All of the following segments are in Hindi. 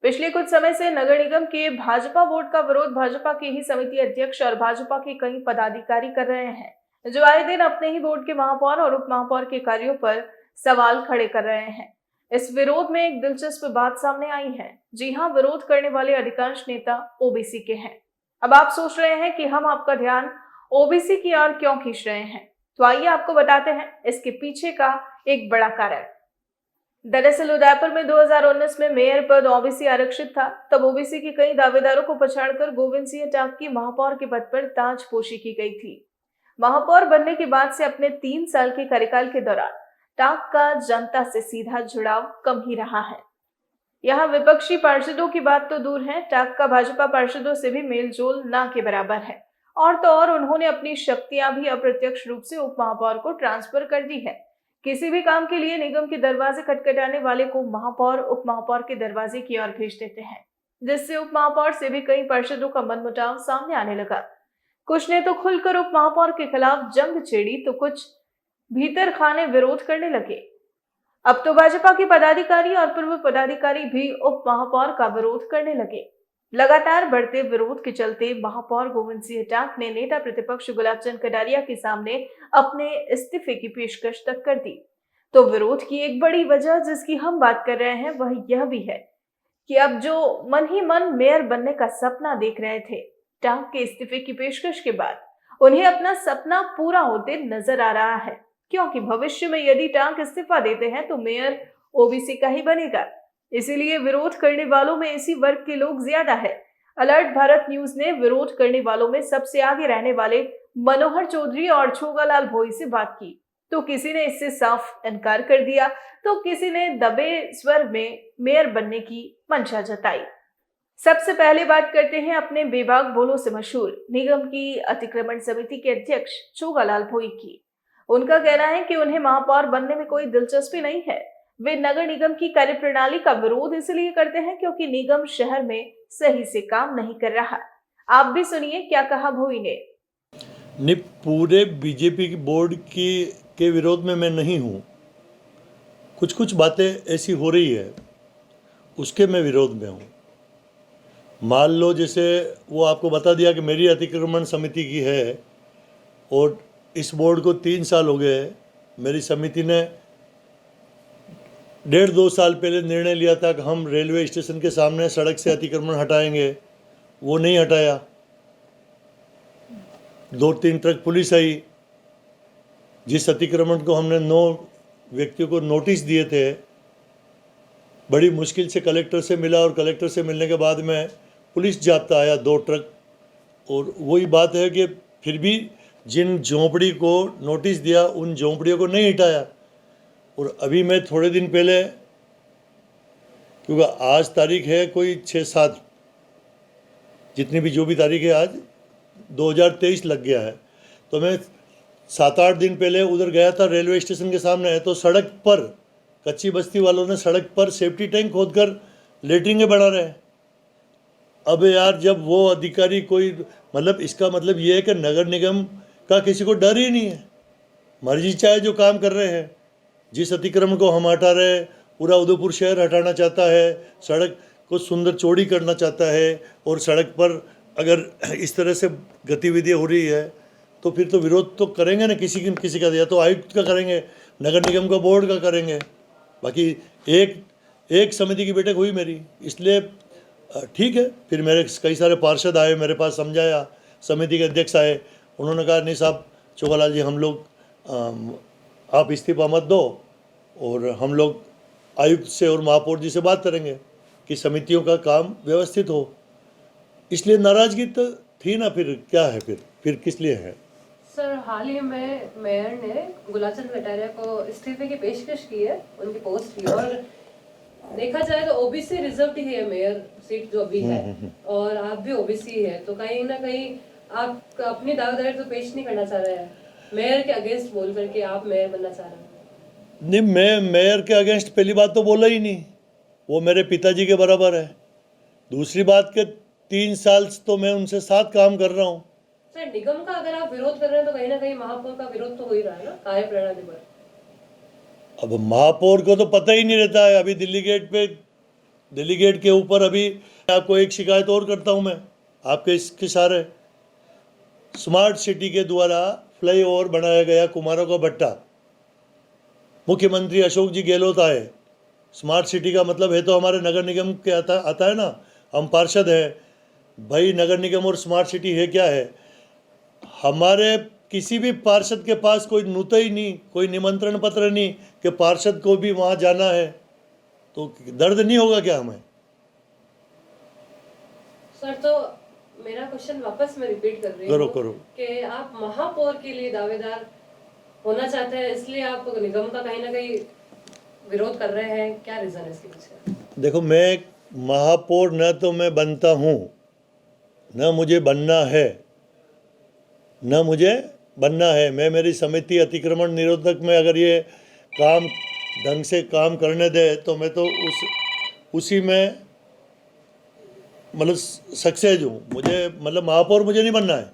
पिछले कुछ समय से नगर निगम के भाजपा बोर्ड का विरोध भाजपा के ही समिति अध्यक्ष और भाजपा के कई पदाधिकारी कर रहे हैं, जो आए दिन अपने ही बोर्ड के महापौर और उप महापौर के कार्यों पर सवाल खड़े कर रहे हैं। इस विरोध में एक दिलचस्प बात सामने आई है। जी हां, विरोध करने वाले अधिकांश नेता ओबीसी के हैं। अब आप सोच रहे हैं कि हम आपका ध्यान ओबीसी की ओर क्यों खींच रहे हैं, तो आइए आपको बताते हैं इसके पीछे का एक बड़ा कारण। दरअसल उदयपुर में 2019 में मेयर पद ओबीसी आरक्षित था। तब ओबीसी के कई दावेदारों को पछाड़कर गोविंद सिंह टाक की महापौर के पद पर ताजपोशी की गई थी। महापौर बनने के बाद से अपने 3 साल के कार्यकाल के दौरान टाक का जनता से सीधा जुड़ाव कम ही रहा है। यहाँ विपक्षी पार्षदों की बात तो दूर है, टाक का भाजपा पार्षदों से भी मेलजोल ना के बराबर है। और तो और उन्होंने अपनी शक्तियां भी अप्रत्यक्ष रूप से उप महापौर को ट्रांसफर कर दी है। किसी भी काम के लिए निगम के दरवाजे खटखटाने वाले को महापौर उप महापौर के दरवाजे की ओर भेज देते हैं, जिससे उप महापौर से भी कई पार्षदों का मनमुटाव सामने आने लगा। कुछ ने तो खुलकर उप महापौर के खिलाफ जंग छेड़ी, तो कुछ भीतर खाने विरोध करने लगे। अब तो भाजपा के पदाधिकारी और पूर्व पदाधिकारी भी उप महापौर का विरोध करने लगे। लगातार बढ़ते विरोध के चलते महापौर गोविंद सिंह टाक ने नेता प्रतिपक्ष गुलाब चंद कटारिया के सामने अपने इस्तीफे की पेशकश तक कर दी। तो विरोध की एक बड़ी वजह जिसकी हम बात कर रहे हैं वह यह भी है कि अब जो मन ही मन मेयर बनने का सपना देख रहे थे, टाक के इस्तीफे की पेशकश के बाद उन्हें अपना सपना पूरा होते नजर आ रहा है। क्योंकि भविष्य में यदि टाक इस्तीफा देते हैं तो मेयर ओबीसी का ही बनेगा। इसीलिए विरोध करने वालों में इसी वर्ग के लोग ज्यादा है। अलर्ट भारत न्यूज ने विरोध करने वालों में सबसे आगे रहने वाले मनोहर चौधरी और छोगालाल भोई से बात की, तो किसी ने इससे साफ इनकार कर दिया, तो किसी ने दबे स्वर में मेयर बनने की मंशा जताई। सबसे पहले बात करते हैं अपने बेबाक बोलों से मशहूर निगम की अतिक्रमण समिति के अध्यक्ष छोगालाल भोई की। उनका कहना है कि उन्हें महापौर बनने में कोई दिलचस्पी नहीं है। वे नगर निगम की कार्यप्रणाली का विरोध इसलिए करते हैं क्योंकि निगम शहर में सही से काम नहीं कर रहा। आप भी सुनिए क्या कहा भोई ने। नहीं, पूरे बीजेपी की बोर्ड की के विरोध में मैं नहीं हूँ। कुछ कुछ बातें ऐसी हो रही है उसके मैं विरोध में हूँ। मान लो जैसे वो आपको बता दिया कि मेरी अतिक्रमण समिति की है और इस बोर्ड को 3 साल हो गए। मेरी समिति ने 1.5-2 साल पहले निर्णय लिया था कि हम रेलवे स्टेशन के सामने सड़क से अतिक्रमण हटाएंगे, वो नहीं हटाया। 2-3 ट्रक पुलिस आई। जिस अतिक्रमण को हमने 9 व्यक्तियों को नोटिस दिए थे, बड़ी मुश्किल से कलेक्टर से मिला और कलेक्टर से मिलने के बाद में पुलिस जाब्ता आया 2 ट्रक। और वही बात है कि फिर भी जिन झोंपड़ी को नोटिस दिया उन झोंपड़ियों को नहीं हटाया। और अभी मैं थोड़े दिन पहले, क्योंकि आज तारीख है कोई 6-7, जितनी भी जो भी तारीख है, आज 2023 लग गया है, तो मैं 7-8 दिन पहले उधर गया था रेलवे स्टेशन के सामने। तो सड़क पर कच्ची बस्ती वालों ने सड़क पर सेफ्टी टैंक खोदकर लेटरिंगें बना रहे हैं। अब यार, जब वो अधिकारी कोई, मतलब इसका मतलब ये है कि नगर निगम का किसी को डर ही नहीं है। मर्जी चाहे जो काम कर रहे हैं। जिस अतिक्रमण को हम हटा रहे हैं, पूरा उदयपुर शहर हटाना चाहता है, सड़क को सुंदर चौड़ी करना चाहता है। और सड़क पर अगर इस तरह से गतिविधियाँ हो रही है तो फिर तो विरोध तो करेंगे ना किसी का। या तो आयुक्त का करेंगे, नगर निगम का बोर्ड का करेंगे। बाकी एक समिति की बैठक हुई मेरी, इसलिए ठीक है। फिर मेरे कई सारे पार्षद आए मेरे पास, समझाया। समिति के अध्यक्ष आए, उन्होंने कहा नहीं साहब छोगालाल जी, हम लोग आप इस्तीफा मत दो और हम लोग आयुक्त से और महापौर जी से बात करेंगे कि समितियों का काम व्यवस्थित हो। इसलिए नाराजगी तो थी ना, फिर क्या है, फिर किस लिए है। सर, हाल ही में मेयर ने गुलाब चंद कटारिया को इस्तीफे की पेशकश की है, उनकी पोस्ट की। और देखा जाए तो ओबीसी रिजर्व ही है मेयर सीट जो अभी है, और आप भी ओबीसी है, तो कहीं ना कहीं आप अपनी दावेदारी तो पेश नहीं करना चाह रहे हैं मेयर के अगेंस्ट बोल करके। आप मेयर बनना चाह रहे हैं। नहीं, मैं मेयर के अगेंस्ट पहली बात तो बोला ही नहीं। वो मेरे पिताजी के बराबर है। दूसरी बात के 3 साल तो मैं उनसे साथ काम कर रहा हूँ। सर, निगम का अगर आप विरोध कर रहे हैं तो कहीं ना कहीं महापौर का विरोध तो हो ही रहा है ना कार्यप्रणाली पर। अब महापौर को तो पता ही नहीं रहता है। अभी दिल्ली गेट पे डेलीगेट के ऊपर अभी आपको एक शिकायत और करता हूँ मैं आपके इसके सारे। स्मार्ट सिटी के द्वारा फ्लाईओवर बनाया गया कुमारों का भट्टा, मुख्यमंत्री अशोक जी गहलोत आए। स्मार्ट सिटी का मतलब है तो हमारे नगर निगम के आता है ना, हम पार्षद हैं भाई। नगर निगम और स्मार्ट सिटी है क्या है? हमारे किसी भी पार्षद के पास कोई नुता ही नहीं, कोई निमंत्रण पत्र नहीं कि पार्षद को भी वहाँ जाना है, तो दर्द नहीं होगा क्या हमें? सर तो मेरा क्वेश्चन वापस मैं रिपीट कर रही करो हूँ करो। कि आप महापौर के लिए दावेदार होना चाहते हैं, इसलिए आप निगम का कहीं ना कहीं विरोध कर रहे हैं, क्या रीजन है इसके पीछे? देखो, मैं महापौर न तो मैं बनता हूँ, न मुझे बनना है, न मुझे बनना है। मैं मेरी समिति अतिक्रमण निरोधक में अगर ये काम ढंग से काम करने दे तो मैं तो उसी में मतलब सक्सेस हूँ। मुझे मतलब महापौर मुझे नहीं बनना है।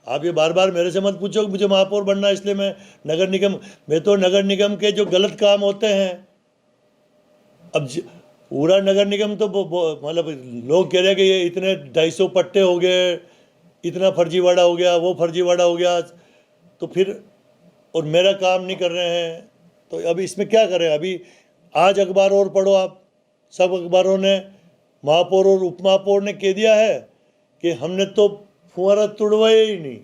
आप ये बार बार मेरे से मत पूछो कि मुझे महापौर बनना है, इसलिए मैं नगर निगम, मैं तो नगर निगम के जो गलत काम होते हैं, अब पूरा नगर निगम तो मतलब लोग कह रहे हैं कि ये इतने 250 पट्टे हो गए, इतना फर्जीवाड़ा हो गया, वो फर्जीवाड़ा हो गया, तो फिर और मेरा काम नहीं कर रहे हैं, तो अभी इसमें क्या करें? अभी आज अखबार और पढ़ो आप, सब अखबारों ने महापौर और उप महापौर ने कह दिया है कि हमने तो फुहारा तुड़वाया ही नहीं।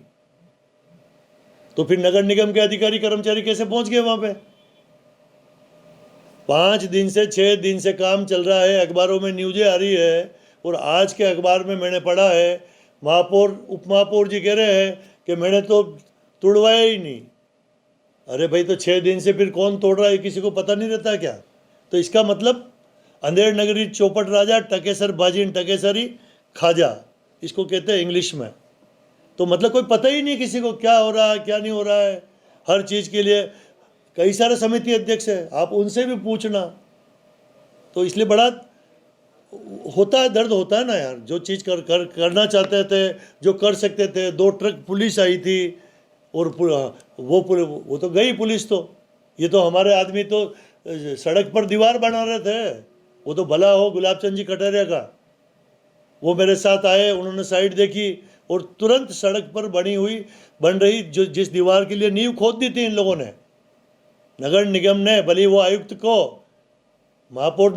तो फिर नगर निगम के अधिकारी कर्मचारी कैसे पहुंच गए वहां पे? 5 दिन से 6 दिन से काम चल रहा है, अखबारों में न्यूज़ें आ रही है, और आज के अखबार में मैंने पढ़ा है महापौर उप महापौर जी कह रहे हैं कि मैंने तो तुड़वाया ही नहीं। अरे भाई, तो 6 दिन से फिर कौन तोड़ रहा है, किसी को पता नहीं रहता क्या? तो इसका मतलब अंधेड़ नगरी चौपट राजा टकेसर बाजीन टकेसरी खाजा, इसको कहते हैं इंग्लिश में। तो मतलब कोई पता ही नहीं किसी को क्या हो रहा है क्या नहीं हो रहा है। हर चीज़ के लिए कई सारे समिति अध्यक्ष है, आप उनसे भी पूछना। तो इसलिए बड़ा होता है, दर्द होता है ना यार। जो चीज़ करना चाहते थे, जो कर सकते थे, 2 ट्रक पुलिस आई थी और वो तो गई पुलिस। तो ये तो हमारे आदमी तो सड़क पर दीवार बना रहे थे। वो तो भला हो गुलाब चंद जी कटारिया का, वो मेरे साथ आए, उन्होंने साइड देखी और तुरंत सड़क पर बन रही जो जिस दीवार के लिए नींव खोद दी थी इन लोगों ने, नगर निगम ने, भले वो आयुक्त को, महापौर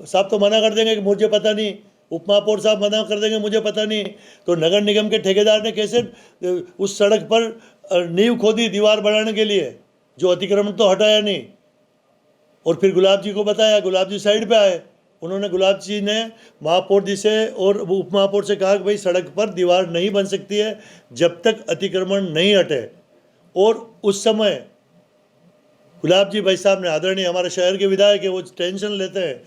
साहब तो मना कर देंगे कि मुझे पता नहीं, उप महापौर साहब मना कर देंगे मुझे पता नहीं, तो नगर निगम के ठेकेदार ने कैसे उस सड़क पर नींव खोदी दीवार बनाने के लिए, जो अतिक्रमण तो हटाया नहीं। और फिर गुलाब जी को बताया, गुलाब जी साइड पे आए, उन्होंने गुलाब जी ने महापौर जी से और उप महापौर से कहा कि भाई सड़क पर दीवार नहीं बन सकती है जब तक अतिक्रमण नहीं हटे। और उस समय गुलाब जी भाई साहब ने, आदरणीय हमारे शहर के विधायक है, वो टेंशन लेते हैं,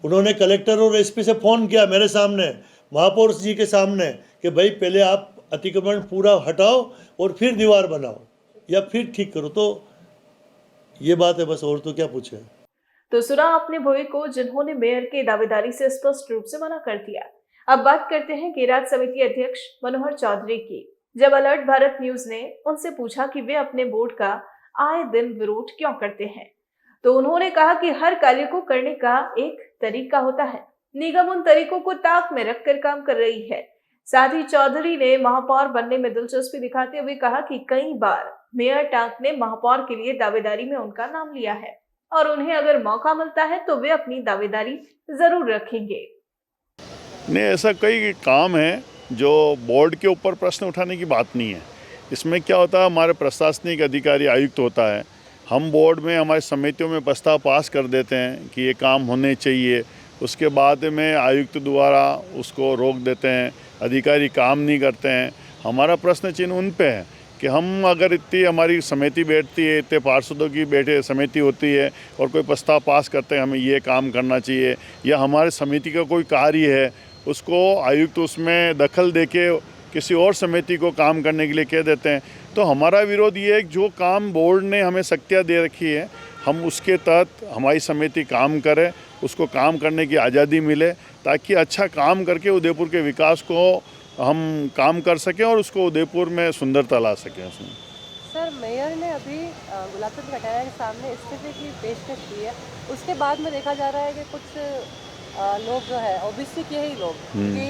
उन्होंने कलेक्टर और एसपी से फ़ोन किया मेरे सामने, महापौर जी के सामने, कि भाई पहले आप अतिक्रमण पूरा हटाओ और फिर दीवार बनाओ या फिर ठीक करो। तो ये बात है बस, और तो क्या पूछे। तो सुना आपने भोई को, जिन्होंने मेयर के दावेदारी से स्पष्ट रूप से मना कर दिया। अब बात करते हैं गेराज समिति अध्यक्ष मनोहर चौधरी की। जब अलर्ट भारत न्यूज ने उनसे पूछा कि वे अपने बोर्ड का आए दिन विरोध क्यों करते हैं, तो उन्होंने कहा कि हर कार्य को करने का एक तरीका होता है, निगम उन तरीकों को ताक में रखकर काम कर रही है। साथ ही चौधरी ने महापौर बनने में दिलचस्पी दिखाते हुए कहा कि कई बार मेयर टांक ने महापौर के लिए दावेदारी में उनका नाम लिया है और उन्हें अगर मौका मिलता है तो वे अपनी दावेदारी जरूर रखेंगे। नहीं, ऐसा कई काम है जो बोर्ड के ऊपर प्रश्न उठाने की बात नहीं है। इसमें क्या होता है, हमारे प्रशासनिक अधिकारी आयुक्त होता है, हम बोर्ड में हमारी समितियों में प्रस्ताव पास कर देते हैं कि ये काम होने चाहिए, उसके बाद में आयुक्त द्वारा उसको रोक देते हैं, अधिकारी काम नहीं करते हैं। हमारा प्रश्न चिन्ह उन पे है कि हम अगर इतनी हमारी समिति बैठती है, इतने पार्षदों की समिति होती है और कोई प्रस्ताव पास करते हैं हमें ये काम करना चाहिए, या हमारे समिति का कोई कार्य है उसको आयुक्त उसमें दखल देके किसी और समिति को काम करने के लिए कह देते हैं। तो हमारा विरोध ये है कि जो काम बोर्ड ने हमें शक्तियाँ दे रखी है, हम उसके तहत हमारी समिति काम करे, उसको काम करने की आज़ादी मिले, ताकि अच्छा काम करके उदयपुर के विकास को हम काम कर सकें और उसको उदयपुर में सुंदरता ला सकें। उसमें सर, मेयर ने अभी गुलाब चंद कटारिया के सामने इस्तीफे की पेशकश की है, उसके बाद में देखा जा रहा है कि कुछ लोग जो है ओबीसी के ही लोग, कि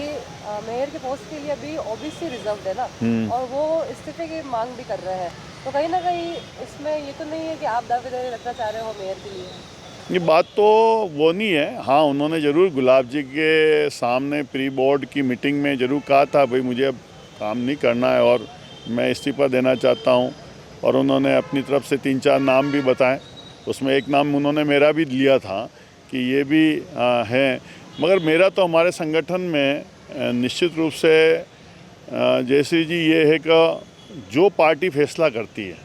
मेयर के पोस्ट के लिए अभी ओबीसी रिजर्व है ना, और वो इस्तीफे की मांग भी कर रहे हैं। तो कहीं ना कहीं इसमें ये तो नहीं है कि आप दावेदारी रखना चाह रहे हो मेयर के लिए? ये बात तो वो नहीं है। हाँ, उन्होंने ज़रूर गुलाब जी के सामने प्री बोर्ड की मीटिंग में ज़रूर कहा था भाई मुझे अब काम नहीं करना है और मैं इस्तीफ़ा देना चाहता हूँ, और उन्होंने अपनी तरफ से 3-4 नाम भी बताए। उसमें एक नाम उन्होंने मेरा भी लिया था कि ये भी है। मगर मेरा तो हमारे संगठन में निश्चित रूप से जयश्री जी ये है कि जो पार्टी फैसला करती है,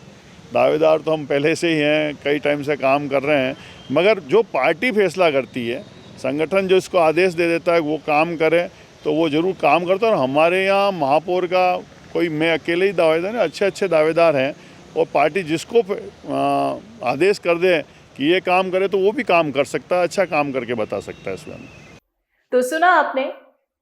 दावेदार तो हम पहले से ही हैं, कई टाइम से काम कर रहे हैं, मगर जो पार्टी फैसला करती है, संगठन जो इसको आदेश दे देता है वो काम करे, तो वो ज़रूर काम करता है। और हमारे यहाँ महापौर का कोई मैं अकेले ही दावेदार नहीं, अच्छे अच्छे दावेदार हैं, और पार्टी जिसको आदेश कर दे कि ये काम करे तो वो भी काम कर सकता है, अच्छा काम करके बता सकता है इसमें। तो सुना आपने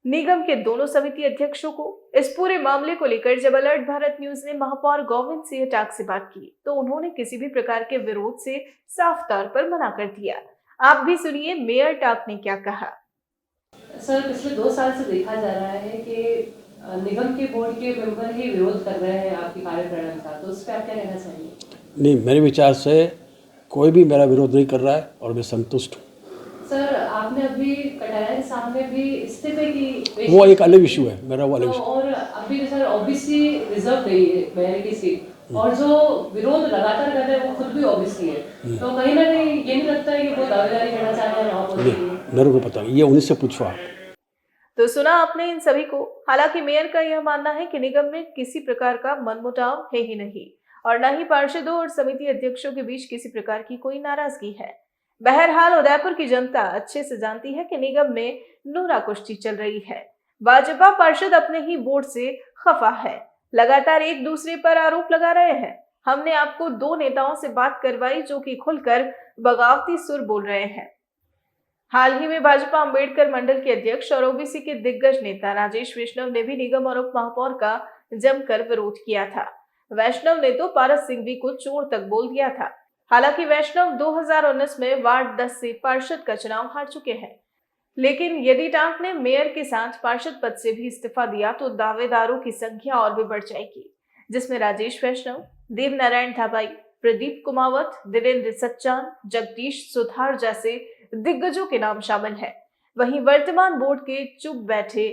निगम के दोनों समिति अध्यक्षों को। इस पूरे मामले को लेकर जब अलर्ट भारत न्यूज ने महापौर गोविंद सिंह टाक से बात की तो उन्होंने किसी भी प्रकार के विरोध से साफ तौर पर मना कर दिया। आप भी सुनिए मेयर टाक ने क्या कहा। सर, पिछले 2 साल से देखा जा रहा है कि निगम के बोर्ड के मेंबर ही विरोध कर रहे हैं आपकी कार्यप्रणाली का, तो उस पर आप क्या कहना चाहिए? नहीं, मेरे विचार से कोई भी मेरा विरोध नहीं कर रहा है और मैं संतुष्ट हूँ। सर, आपने अभी कटारिया के सामने भी इस्तीफे की वो एक अलग इशू है, मेरा वो अलग तो, इशू। और अभी जो सर ओबीसी रिजर्व गई है मेयर की सीट, और जो विरोध लगातार कर रहे हैं वो खुद भी ओबीसी है, तो कहीं ना कहीं ये नहीं लगता है कि वो दावेदारी करना चाह रहे हैं महापौर के लिए? मेरे को पता नहीं, ये उन्हीं से पूछो आप। तो सुना आपने इन सभी को। हालांकि मेयर का यह मानना है कि निगम में किसी प्रकार का मनमुटाव है ही नहीं और न ही पार्षदों और समिति अध्यक्षों के बीच किसी प्रकार की कोई नाराजगी है। बहरहाल उदयपुर की जनता अच्छे से जानती है कि निगम में नूरा कुश्ती चल रही है। भाजपा पार्षद अपने ही बोर्ड से खफा है, लगातार एक दूसरे पर आरोप लगा रहे हैं। हमने आपको 2 नेताओं से बात करवाई जो कि खुलकर बगावती सुर बोल रहे हैं। हाल ही में भाजपा अंबेडकर मंडल के अध्यक्ष और ओबीसी के दिग्गज नेता राजेश वैष्णव ने भी निगम और उप महापौर का जमकर विरोध किया था। वैष्णव ने तो पारस सिंघवी को चोर तक बोल दिया था। हालांकि वैष्णव 2019 में वार्ड 10 से पार्षद का चुनाव हार चुके हैं, लेकिन यदि टाक ने मेयर के साथ पार्षद पद से भी इस्तीफा दिया तो दावेदारों की संख्या और भी बढ़ जाएगी, जिसमें राजेश वैष्णव, देव नारायण धाबाई, प्रदीप कुमावत, दिनेंद्र सच्चान, जगदीश सुधार जैसे दिग्गजों के नाम शामिल है। वहीं वर्तमान बोर्ड के चुप बैठे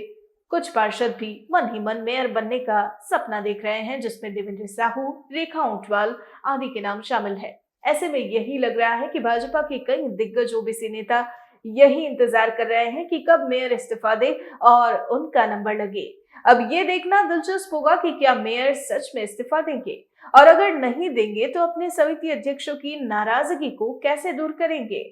कुछ पार्षद भी मन ही मन मेयर बनने का सपना देख रहे हैं, जिसमें देवेंद्र साहू, रेखा ऊंटवाल आदि के नाम शामिल है। ऐसे में यही लग रहा है कि भाजपा के कई दिग्गज ओबीसी नेता यही इंतजार कर रहे हैं कि कब मेयर इस्तीफा दे और उनका नंबर लगे। अब ये देखना दिलचस्प होगा कि क्या मेयर सच में इस्तीफा देंगे और अगर नहीं देंगे तो अपने समिति अध्यक्षों की नाराजगी को कैसे दूर करेंगे।